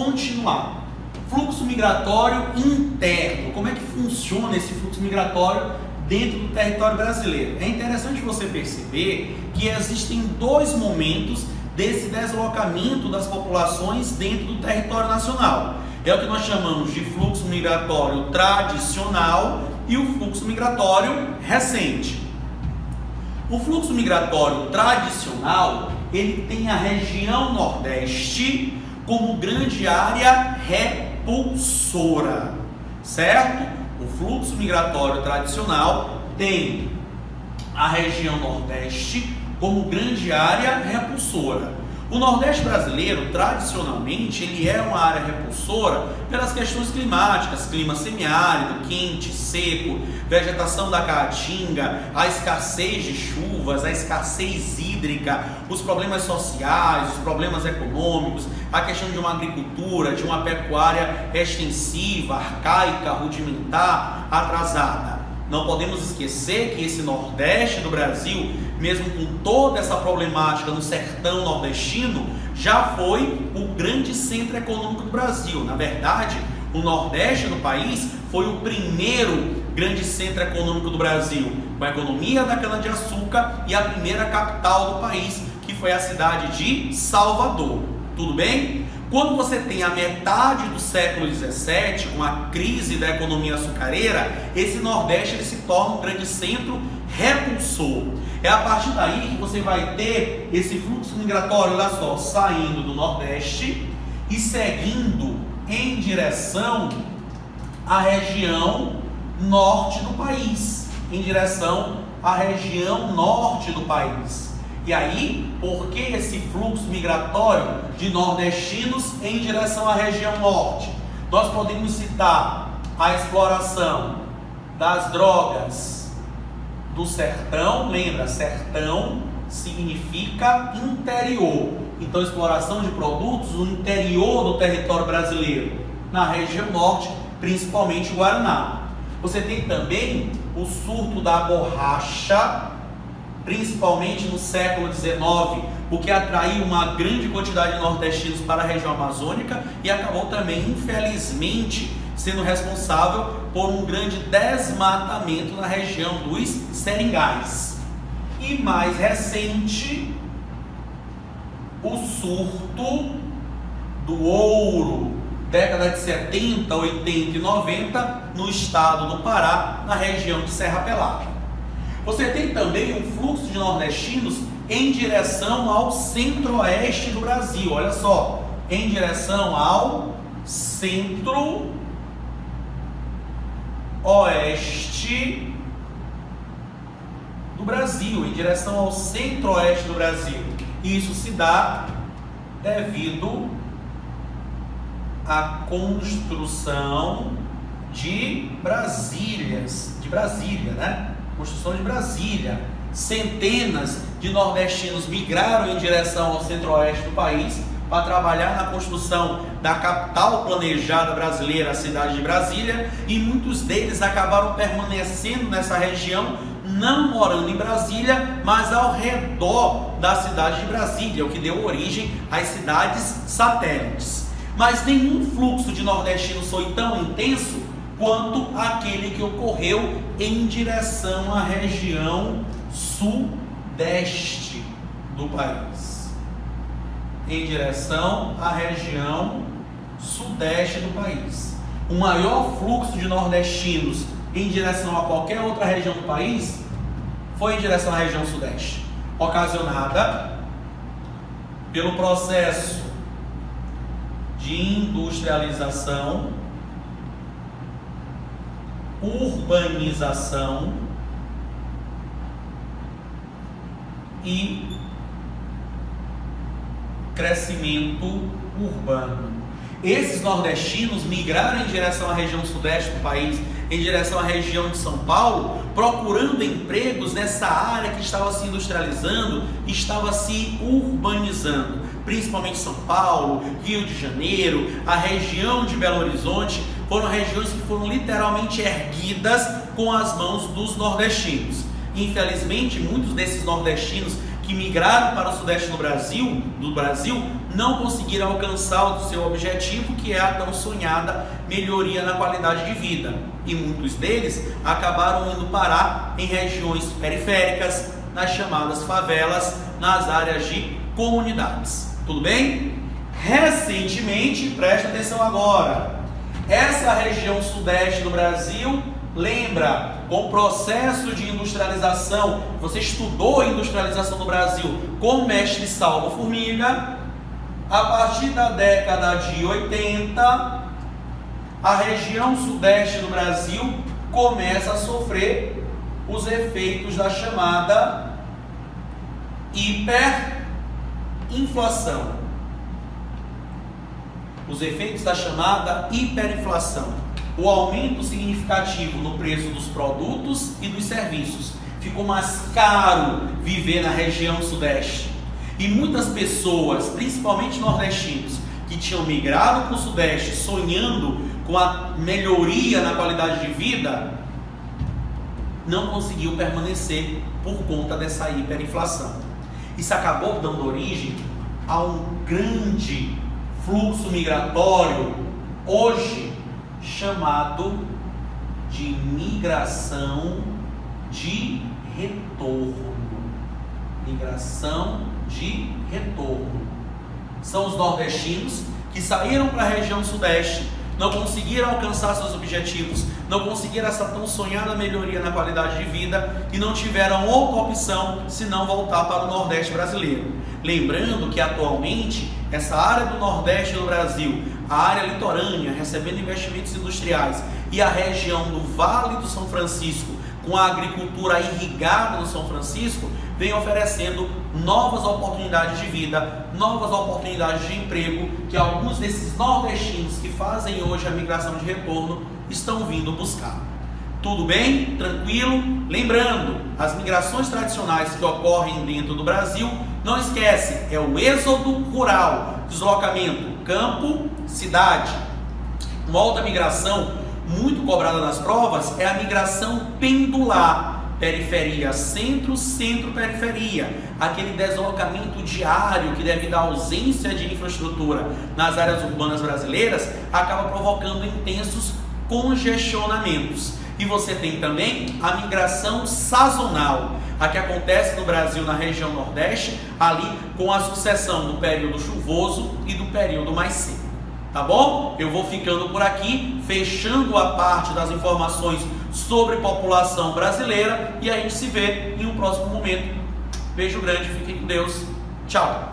continuar. Fluxo migratório interno. Como é que funciona esse fluxo migratório dentro do território brasileiro? É interessante você perceber que existem dois momentos desse deslocamento das populações dentro do território nacional. É o que nós chamamos de fluxo migratório tradicional e o fluxo migratório recente. O fluxo migratório tradicional, ele tem a região Nordeste como grande área repulsora, certo? O fluxo migratório tradicional tem a região Nordeste como grande área repulsora. O Nordeste brasileiro, tradicionalmente, ele é uma área repulsora pelas questões climáticas, clima semiárido, quente, seco, vegetação da caatinga, a escassez de chuvas, a escassez hídrica, os problemas sociais, os problemas econômicos, a questão de uma agricultura, de uma pecuária extensiva, arcaica, rudimentar, atrasada. Não podemos esquecer que esse Nordeste do Brasil, mesmo com toda essa problemática no sertão nordestino, já foi o grande centro econômico do Brasil. Na verdade, o Nordeste do país foi o primeiro grande centro econômico do Brasil, com a economia da cana-de-açúcar e a primeira capital do país, que foi a cidade de Salvador. Tudo bem? Quando você tem a metade do século XVII, com a crise da economia açucareira, esse Nordeste ele se torna um grande centro repulsor. É a partir daí que você vai ter esse fluxo migratório, olha só, saindo do Nordeste e seguindo em direção à região norte do país, em direção à região norte do país. E aí, por que esse fluxo migratório de nordestinos em direção à região norte? Nós podemos citar a exploração das drogas do sertão. Lembra, sertão significa interior. Então, exploração de produtos no interior do território brasileiro, na região norte, principalmente o Guaraná. Você tem também o surto da borracha, principalmente no século XIX, porque atraiu uma grande quantidade de nordestinos para a região amazônica e acabou também, infelizmente, sendo responsável por um grande desmatamento na região dos seringais. E mais recente, o surto do ouro, década de 70, 80 e 90, no estado do Pará, na região de Serra Pelada. Você tem também um fluxo de nordestinos em direção ao centro-oeste do Brasil. Olha só, em direção ao centro-oeste do Brasil, em direção ao centro-oeste do Brasil. Isso se dá devido à construção de Brasília, né? Construção de Brasília. Centenas de nordestinos migraram em direção ao centro-oeste do país para trabalhar na construção da capital planejada brasileira, a cidade de Brasília, e muitos deles acabaram permanecendo nessa região, não morando em Brasília, mas ao redor da cidade de Brasília, o que deu origem às cidades satélites. Mas nenhum fluxo de nordestinos foi tão intenso quanto aquele que ocorreu em direção à região sudeste do país. Em direção à região sudeste do país. O maior fluxo de nordestinos em direção a qualquer outra região do país foi em direção à região sudeste, ocasionada pelo processo de industrialização, urbanização e crescimento urbano. Esses nordestinos migraram em direção à região sudeste do país, em direção à região de São Paulo, procurando empregos nessa área que estava se industrializando, estava se urbanizando, principalmente São Paulo, Rio de Janeiro, a região de Belo Horizonte, foram regiões que foram literalmente erguidas com as mãos dos nordestinos. Infelizmente, muitos desses nordestinos que migraram para o sudeste do Brasil não conseguiram alcançar o seu objetivo, que é a tão sonhada melhoria na qualidade de vida. E muitos deles acabaram indo parar em regiões periféricas, nas chamadas favelas, nas áreas de comunidades. Tudo bem? Recentemente, preste atenção agora, essa região sudeste do Brasil, lembra, com o processo de industrialização, você estudou a industrialização do Brasil com o mestre Saulo Formiga. A partir da década de 80, a região sudeste do Brasil começa a sofrer os efeitos da chamada hiperinflação. Os efeitos da chamada hiperinflação. O aumento significativo no preço dos produtos e dos serviços. Ficou mais caro viver na região sudeste. E muitas pessoas, principalmente nordestinos, que tinham migrado para o sudeste sonhando com a melhoria na qualidade de vida, não conseguiu permanecer por conta dessa hiperinflação. Isso acabou dando origem a um grande fluxo migratório, hoje chamado de migração de retorno. Migração de retorno. São os nordestinos que saíram para a região sudeste, não conseguiram alcançar seus objetivos, não conseguiram essa tão sonhada melhoria na qualidade de vida e não tiveram outra opção senão voltar para o Nordeste brasileiro. Lembrando que atualmente essa área do Nordeste do Brasil, a área litorânea recebendo investimentos industriais e a região do Vale do São Francisco com a agricultura irrigada no São Francisco, vem oferecendo novas oportunidades de vida, novas oportunidades de emprego, que alguns desses nordestinos que fazem hoje a migração de retorno estão vindo buscar. Tudo bem? Tranquilo? Lembrando, as migrações tradicionais que ocorrem dentro do Brasil, não esquece, é o êxodo rural, deslocamento campo, cidade. Uma outra migração muito cobrada nas provas é a migração pendular, periferia centro, centro periferia, aquele deslocamento diário que devido à ausência de infraestrutura nas áreas urbanas brasileiras acaba provocando intensos congestionamentos. E você tem também a migração sazonal, a que acontece no Brasil na região Nordeste, ali com a sucessão do período chuvoso e do período mais seco. Tá bom? Eu vou ficando por aqui, fechando a parte das informações sobre população brasileira e a gente se vê em um próximo momento. Beijo grande, fiquem com Deus. Tchau.